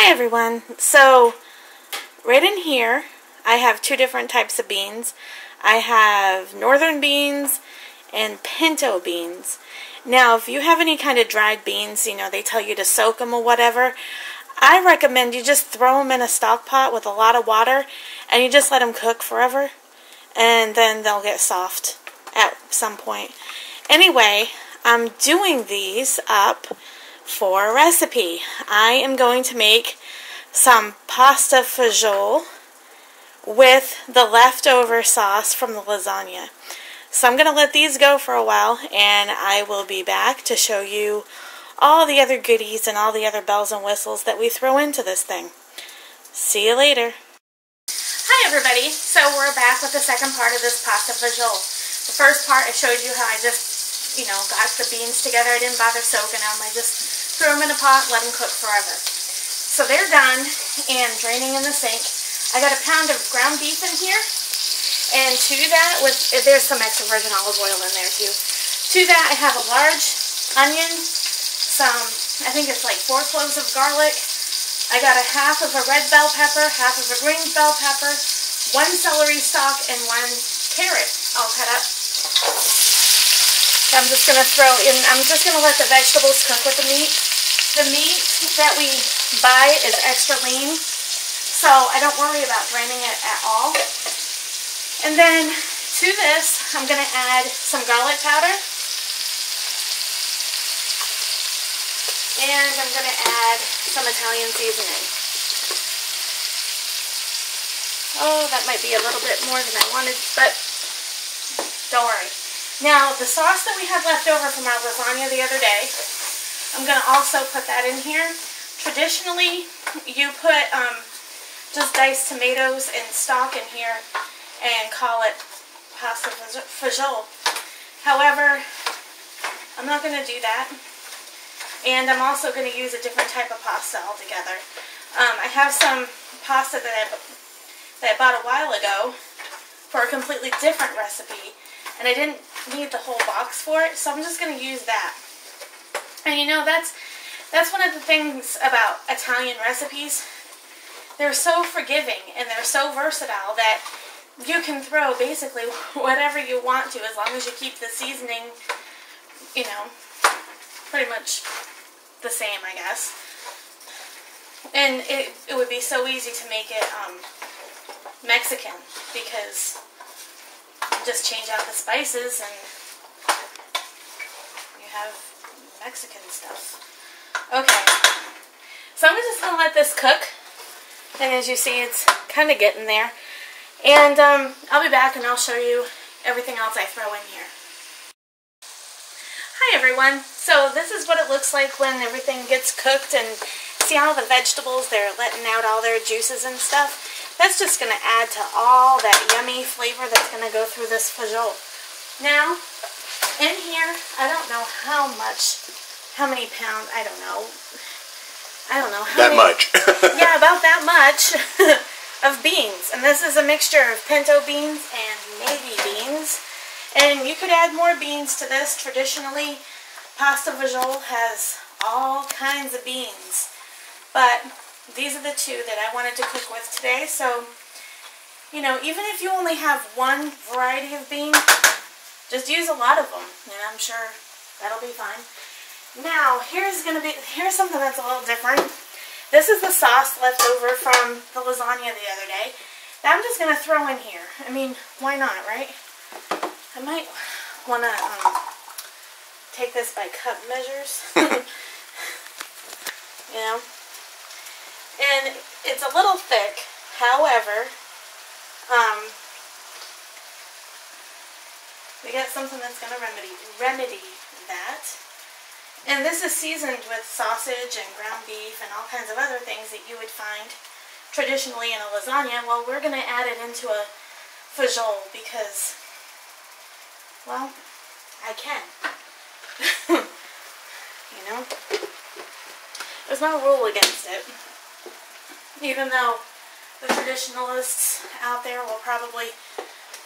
Hi everyone. So right in here I have two different types of beans. I have northern beans and pinto beans. Now if you have any kind of dried beans, you know, they tell you to soak them or whatever, I recommend you just throw them in a stock pot with a lot of water and you just let them cook forever and then they'll get soft at some point. Anyway, I'm doing these up for a recipe. I am going to make some pasta fagioli with the leftover sauce from the lasagna. So I'm going to let these go for a while and I will be back to show you all the other goodies and all the other bells and whistles that we throw into this thing. See you later. Hi everybody. So we're back with the second part of this pasta fagioli. The first part I showed you how I just, got the beans together. I didn't bother soaking them. I just threw them in a pot, let them cook forever. So they're done and draining in the sink. I got a pound of ground beef in here, and to that, there's some extra virgin olive oil in there too. To that, I have a large onion, I think it's like 4 cloves of garlic. I got a half of a red bell pepper, half of a green bell pepper, 1 celery stalk, and 1 carrot all cut up. I'm just going to let the vegetables cook with the meat. The meat that we buy is extra lean, so I don't worry about draining it at all. And then to this, I'm going to add some garlic powder. And I'm going to add some Italian seasoning. Oh, that might be a little bit more than I wanted, but don't worry. Now, the sauce that we had left over from our lasagna the other day, I'm going to also put that in here. Traditionally, you put just diced tomatoes and stock in here and call it pasta fagioli. However, I'm not going to do that. And I'm also going to use a different type of pasta altogether. I have some pasta that I bought a while ago for a completely different recipe. And I didn't need the whole box for it, so I'm just going to use that. And that's one of the things about Italian recipes. They're so forgiving and they're so versatile that you can throw basically whatever you want to as long as you keep the seasoning, pretty much the same, I guess. And it would be so easy to make it Mexican because just change out the spices and you have Mexican stuff. Okay, so I'm just going to let this cook, and as you see it's kind of getting there, and I'll be back and I'll show you everything else I throw in here. Hi everyone, so this is what it looks like when everything gets cooked, and see all the vegetables, they're letting out all their juices and stuff. That's just going to add to all that yummy flavor that's going to go through this fagioli. Now, in here, I don't know how many pounds, I don't know how much. Yeah, about that much of beans. And this is a mixture of pinto beans and navy beans. And you could add more beans to this. Traditionally, pasta fagioli has all kinds of beans. But these are the two that I wanted to cook with today. So, even if you only have one variety of beans, just use a lot of them, and I'm sure that'll be fine. Now, here's something that's a little different. This is the sauce left over from the lasagna the other day that I'm just going to throw in here. I mean, why not, right? I might want to take this by cup measures. And it's a little thick, however, we got something that's going to remedy that. And this is seasoned with sausage and ground beef and all kinds of other things that you would find traditionally in a lasagna. Well, we're going to add it into a fagioli because, well, I can. There's no rule against it. Even though the traditionalists out there will probably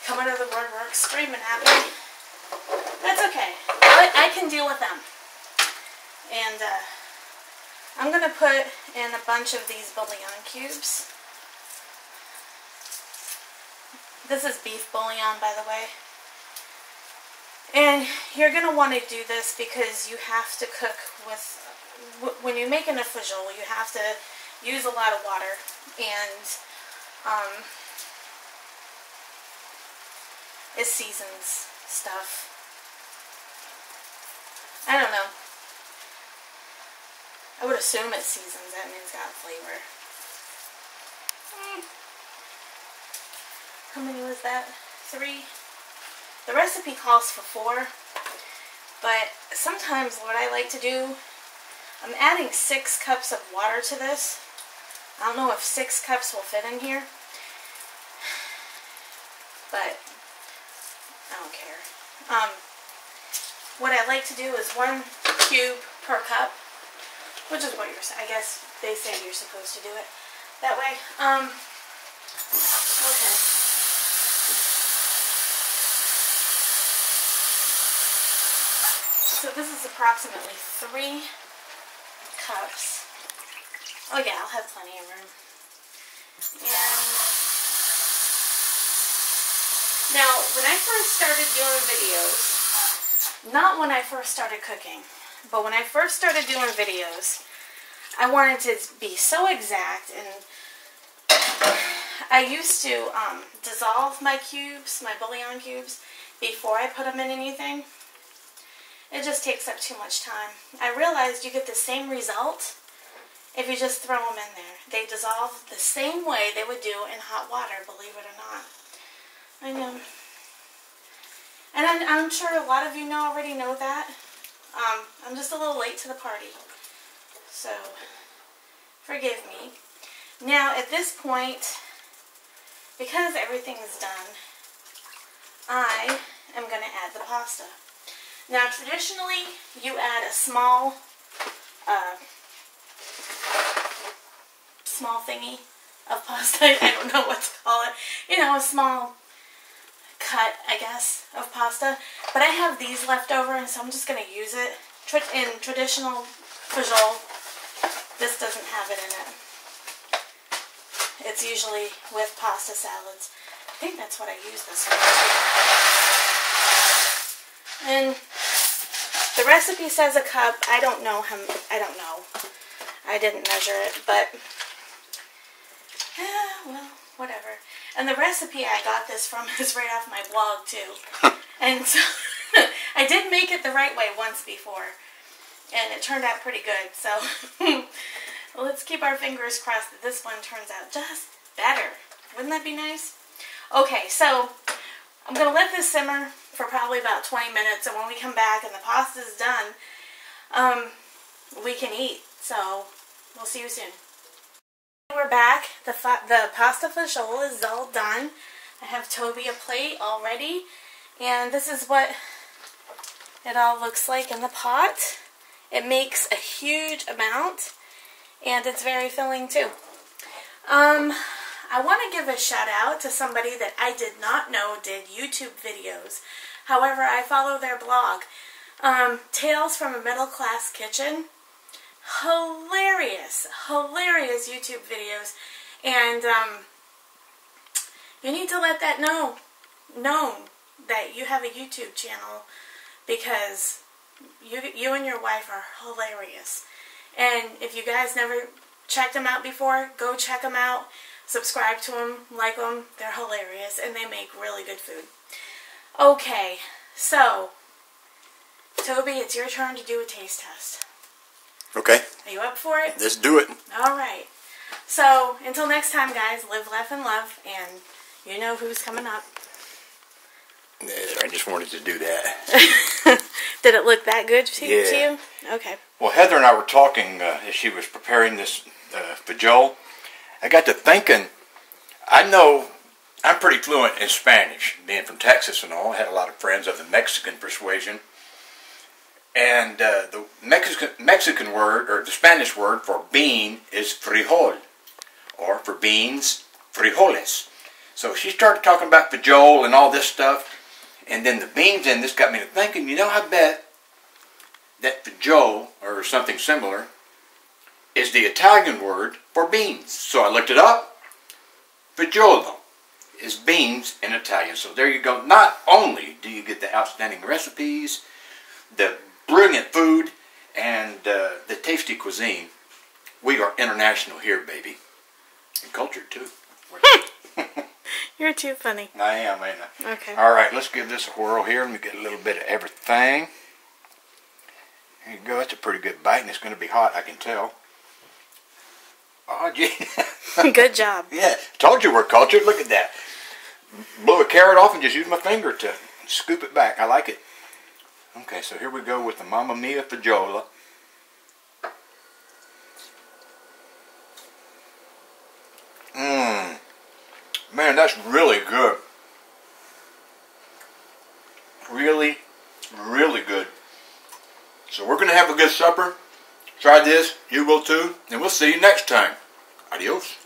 come out of the woodwork screaming at me. That's okay. I can deal with them. And I'm going to put in a bunch of these bouillon cubes. This is beef bouillon, by the way. And you're going to want to do this because you have to cook with, when you're making a fagioli, you have to use a lot of water. And it seasons stuff. I don't know. I would assume it seasons. That means it's got flavor. How many was that? 3? The recipe calls for 4. But sometimes what I like to do, I'm adding 6 cups of water to this. I don't know if 6 cups will fit in here. But I don't care. What I like to do is 1 cube per cup, which is what I guess they say you're supposed to do it that way. Okay. So this is approximately 3 cups. Oh yeah, I'll have plenty of room. And now, when I first started doing videos, not when I first started cooking, but when I first started doing videos, I wanted to be so exact, and I used to dissolve my cubes, my bouillon cubes, before I put them in anything. It just takes up too much time. I realized you get the same result if you just throw them in there. They dissolve the same way they would do in hot water, believe it or not. I know. And I'm sure a lot of you already know that. I'm just a little late to the party. So, forgive me. Now, at this point, because everything is done, I am going to add the pasta. Now, traditionally, you add a small thingy of pasta. I don't know what to call it. You know, a small cut, I guess, of pasta. But I have these left over, and so I'm just going to use it. In traditional fagioli, this doesn't have it in it. It's usually with pasta salads. I think that's what I use this one. And the recipe says a cup. I don't know. I didn't measure it, but well, whatever. And the recipe I got this from is right off my blog too. And so I did make it the right way once before, and it turned out pretty good. So well, let's keep our fingers crossed that this one turns out just better. Wouldn't that be nice? Okay, so I'm going to let this simmer for probably about 20 minutes, and when we come back and the pasta's done, we can eat. So we'll see you soon. We're back. The pasta fagioli is all done. I have Toby a plate already, and this is what it all looks like in the pot. It makes a huge amount, and it's very filling too. I want to give a shout out to somebody that I did not know did YouTube videos. However, I follow their blog. Tales from a Middle Class Kitchen. Hilarious, hilarious YouTube videos. And you need to let that known that you have a YouTube channel, because you and your wife are hilarious. And if you guys never checked them out before, go check them out. Subscribe to them, like them. They're hilarious, and they make really good food. Okay, so Toby, it's your turn to do a taste test. Okay. Are you up for it? Let's do it. Alright. So, until next time, guys, live, laugh, and love, and you know who's coming up. I just wanted to do that. Did it look that good to Yeah. you? Okay. Well, Heather and I were talking as she was preparing this fagioli. I got to thinking, I know I'm pretty fluent in Spanish, being from Texas and all. I had a lot of friends of the Mexican persuasion. And the Mexican word, or the Spanish word for bean is frijol, or for beans, frijoles. So she started talking about fagioli and all this stuff, and then the beans in this got me to thinking, you know, I bet that fagioli, or something similar, is the Italian word for beans. So I looked it up. Fagiolo is beans in Italian. So there you go. Not only do you get the outstanding recipes, the brilliant food, and the tasty cuisine, we are international here, baby. And cultured, too. You're too funny. I am, ain't I? Okay. All right, let's give this a whirl here. Let me get a little bit of everything. There you go. That's a pretty good bite, and it's going to be hot, I can tell. Oh, gee. Good job. Yeah, told you we're cultured. Look at that. Blow a carrot off and just use my finger to scoop it back. I like it. Okay, so here we go with the Mamma Mia Fagiola. Man, that's really good. Really, really good. So we're going to have a good supper. Try this. You will too. And we'll see you next time. Adios.